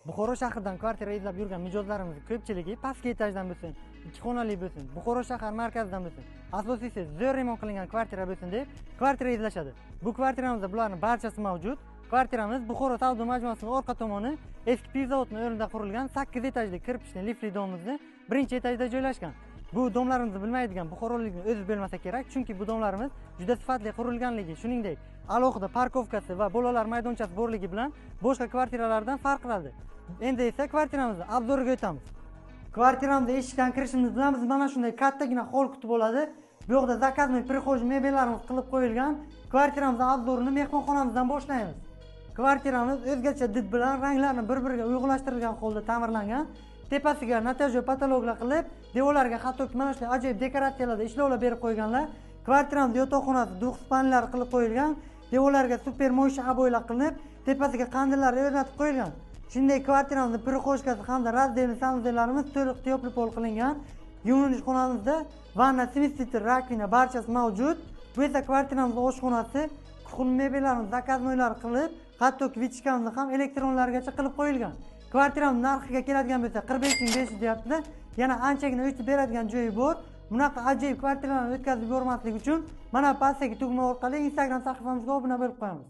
Buxoro shahridan kvartira izlab yurgan mijozlarimiz ko'pchiligi pastki etajdan bo'lsin, 2 xonali bo'lsin, Buxoro shahar markazidan bo'lsin, asosiysi zo'r remont qilingan kvartira bo'lsin deb kvartira izlashadi. Bu kvartiramizda bularning barchasi mavjud. Kvartiramiz Buxoro savdo majmuasining orqa tomoni eski pivzavodning o'rnida qurilgan 8 etajli kirpishli liftli domimizni 1-etajda joylashgan. Bu domlarimizni bilmaydigan buxorolikning o'zi bo'lmasa kerak, chunki bu domlarimiz juda sifatli qurilganligi, shuningdek, alohida parkovkasi va bolalar maydonchasi borligi bilan boshqa kvartiralardan farq qiladi. Endi esa kvartiramizni obzoriga o'tamiz. Kvartiramizda eshikdan kirishimiz bilan biz mana shunday kattagina hol kutib bo'ladi. Bu yerda zakaznoy prixoj mebellarimiz qilib qo'yilgan. Kvartiramiz obzorini mehmonxonamizdan boshlaymiz. Kvartiramiz o'zgacha did bilan ranglarni bir-biriga uyg'unlashtirilgan holda ta'mirlangan. Tepasiga natajyo patologlar qilib, devorlarga hattoki mana shunday ajoyib dekoratsiyalarda ishlovlar berib qo'yganlar. Kvartiramiz yotoqxonasi duxs panellari qilib qo'yilgan. Devorlarga super mo'ysha aboylar qilinib, tepasiga qandillar o'rnatib qo'yilgan. Shunday kvartiramizning prixojkasi hamda razdelni sanuzellarimiz to'liq tiyopli qilingan. Yuvinish xonamizda vanna, simisitir, rakvina barchasi mavjud. Bu esa kvartiramizning oshxonasi, kuxun mebellarimiz zakaznoylar qilib, hattoki vichkamizni ham elektronlargacha qilib qo'yilgan. Kvartiramiz narxiga keladigan bo'lsa 45.500 deyapti. Yana anchagina o'tib beradigan joyi bor. Bunaqa ajoyib kvartiralarni o'tkazib yubormaslik uchun mana pastdagi tugma orqali Instagram sahifamizga obuna bo'lib qo'yamiz.